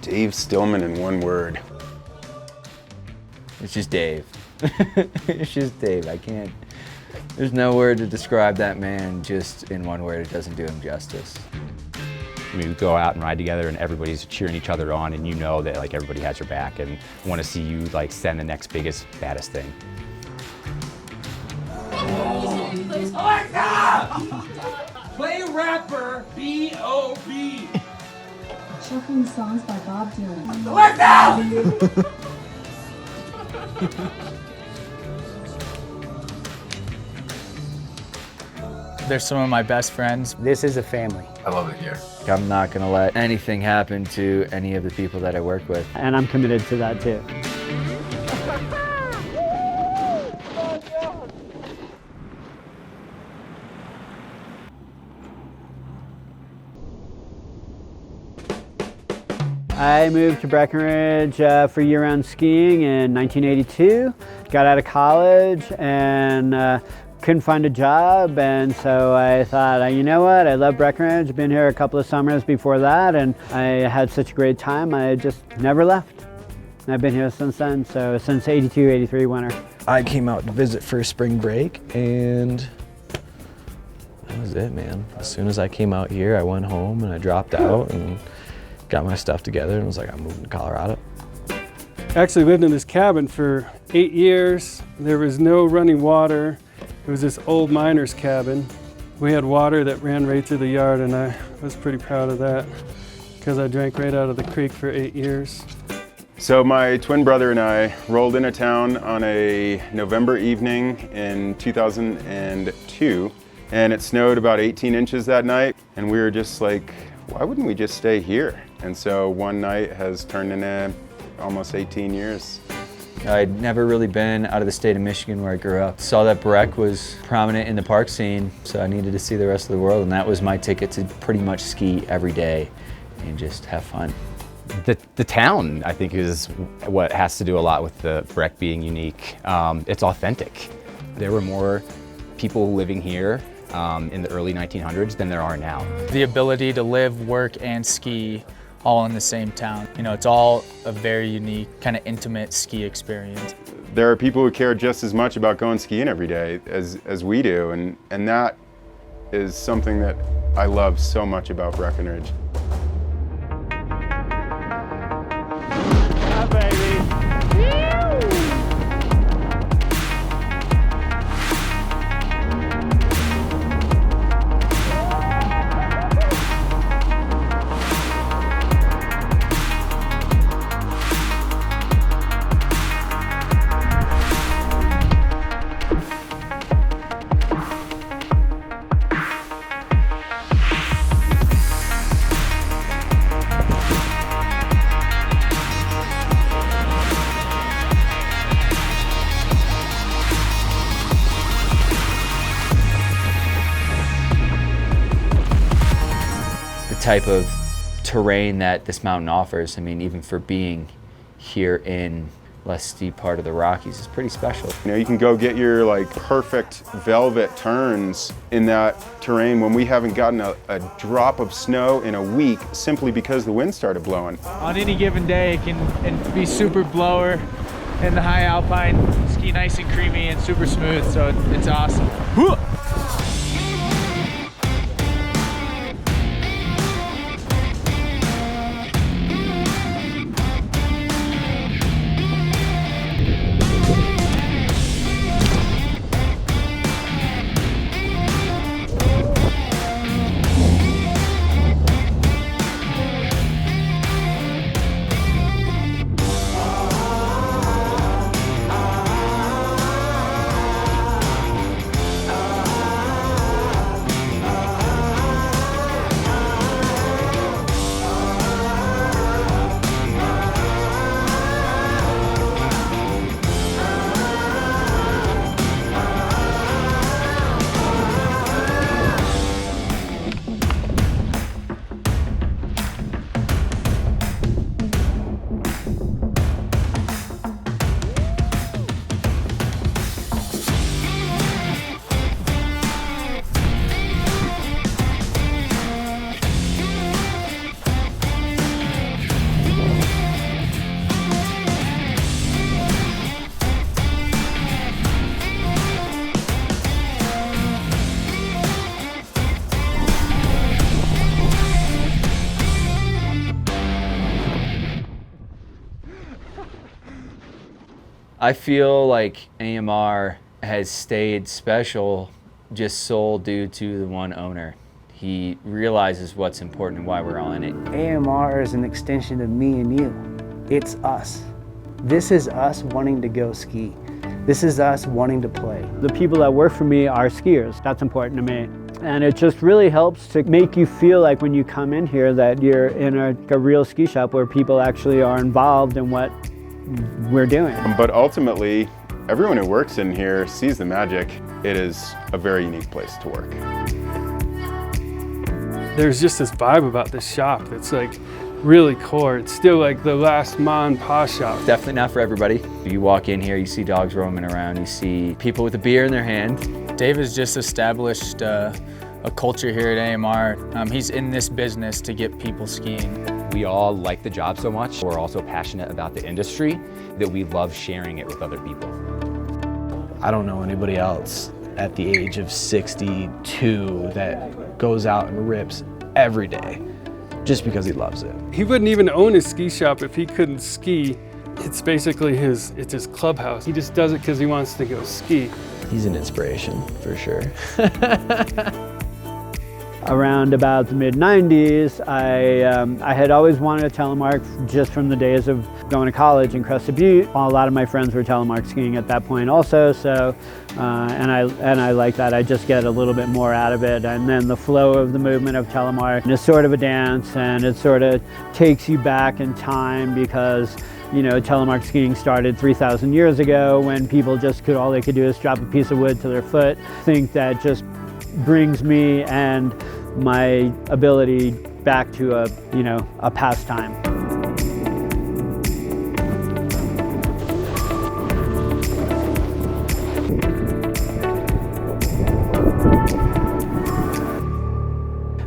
Dave Stillman in one word. It's just Dave. It's just Dave. I can't, there's no word to describe that man just in one word. It doesn't do him justice. We go out and ride together and everybody's cheering each other on, and you know that like everybody has your back and want to see you like send the next biggest, baddest thing. Alexa! Play rapper B.O.B. Shuffling songs by Bob Dylan. Alexa! They're some of my best friends. This is a family. I love it here. I'm not gonna let anything happen to any of the people that I work with. And I'm committed to that too. I moved to Breckenridge for year-round skiing in 1982. Got out of college and couldn't find a job, and so I thought, you know what, I love Breckenridge. I've been here a couple of summers before that, and I had such a great time, I just never left. I've been here since then, so since 82, 83 winter. I came out to visit for spring break, and that was it, man. As soon as I came out here, I went home and I dropped out and got my stuff together and was like, I'm moving to Colorado. I actually lived in this cabin for 8 years. There was no running water. It was this old miner's cabin. We had water that ran right through the yard, and I was pretty proud of that because I drank right out of the creek for 8 years. So my twin brother and I rolled into town on a November evening in 2002, and it snowed about 18 inches that night, and we were just like, why wouldn't we just stay here? And so one night has turned into almost 18 years. I'd never really been out of the state of Michigan where I grew up. Saw that Breck was prominent in the park scene, so I needed to see the rest of the world, and that was my ticket to pretty much ski every day and just have fun. The town, I think, is what has to do a lot with the Breck being unique. It's authentic. There were more people living here in the early 1900s than there are now. The ability to live, work, and ski all in the same town. You know, it's all a very unique, kind of intimate ski experience. There are people who care just as much about going skiing every day as we do, and that is something that I love so much about Breckenridge. Yeah, baby. Type of terrain that this mountain offers, I mean, even for being here in less steep part of the Rockies, is pretty special. You know, you can go get your like perfect velvet turns in that terrain when we haven't gotten a drop of snow in a week simply because the wind started blowing. On any given day, it can be super blower in the high alpine, ski nice and creamy and super smooth, so it's awesome. I feel like AMR has stayed special just sole due to the one owner. He realizes what's important and why we're all in it. AMR is an extension of me and you. It's us. This is us wanting to go ski. This is us wanting to play. The people that work for me are skiers. That's important to me. And it just really helps to make you feel like when you come in here that you're in a real ski shop where people actually are involved in what we're doing. But ultimately, everyone who works in here sees the magic. It is a very unique place to work. There's just this vibe about this shop that's like really core. It's still like the last ma and pa shop. Definitely not for everybody. You walk in here, you see dogs roaming around, you see people with a beer in their hand. Dave has just established a culture here at AMR. He's in this business to get people skiing. We all like the job so much. We're also passionate about the industry that we love sharing it with other people. I don't know anybody else at the age of 62 that goes out and rips every day just because he loves it. He wouldn't even own his ski shop if he couldn't ski. It's basically his clubhouse. He just does it because he wants to go ski. He's an inspiration for sure. Around about the mid-90s, I had always wanted a telemark just from the days of going to college in Crested Butte. A lot of my friends were telemark skiing at that point also, so and I like that. I just get a little bit more out of it. And then the flow of the movement of telemark is sort of a dance, and it sort of takes you back in time because telemark skiing started 3,000 years ago when people just all they could do is strap a piece of wood to their foot. I think that just brings me and my ability back to a pastime.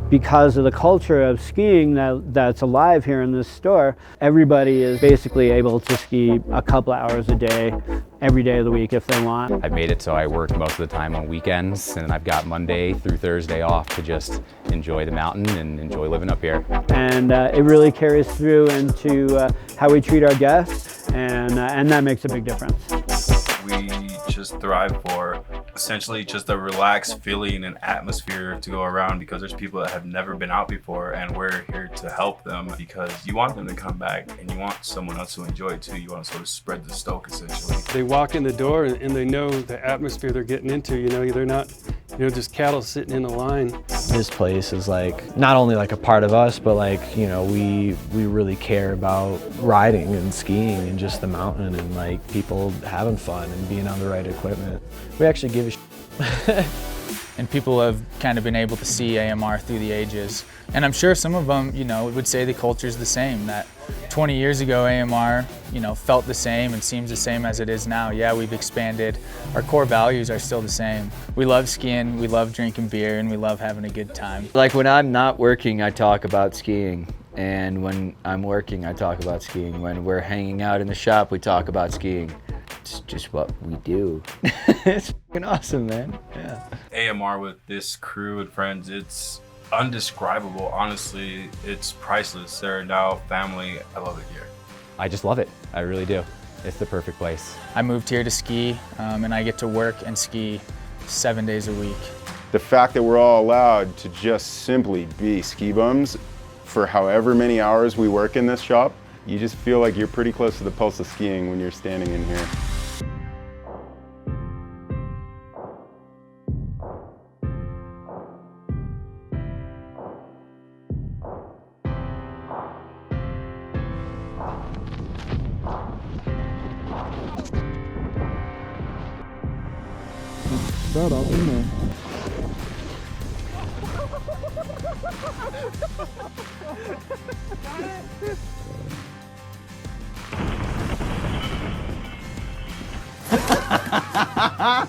Because of the culture of skiing that's alive here in this store, everybody is basically able to ski a couple hours a day, every day of the week if they want. I've made it so I work most of the time on weekends, and I've got Monday through Thursday off to just enjoy the mountain and enjoy living up here. And it really carries through into how we treat our guests, and that makes a big difference. We just thrive for essentially just a relaxed feeling and atmosphere to go around because there's people that have never been out before, and we're here to help them because you want them to come back and you want someone else to enjoy it too. You want to sort of spread the stoke essentially. They walk in the door and they know the atmosphere they're getting into. They're not just cattle sitting in a line. This place is like not only like a part of us, but like we really care about riding and skiing and just the mountain and like people having fun and being on the right equipment. We actually give a shit. And people have kind of been able to see AMR through the ages. And I'm sure some of them, would say the culture's the same, that 20 years ago AMR, felt the same and seems the same as it is now. Yeah, we've expanded. Our core values are still the same. We love skiing, we love drinking beer, and we love having a good time. Like when I'm not working, I talk about skiing. And when I'm working, I talk about skiing. When we're hanging out in the shop, we talk about skiing. It's just what we do. It's fucking awesome, man. Yeah. AMR with this crew and friends, it's undescribable. Honestly, it's priceless. They're now family. I love it here. I just love it. I really do. It's the perfect place. I moved here to ski, and I get to work and ski 7 days a week. The fact that we're all allowed to just simply be ski bums for however many hours we work in this shop, you just feel like you're pretty close to the pulse of skiing when you're standing in here. Start off in there. Ha ha!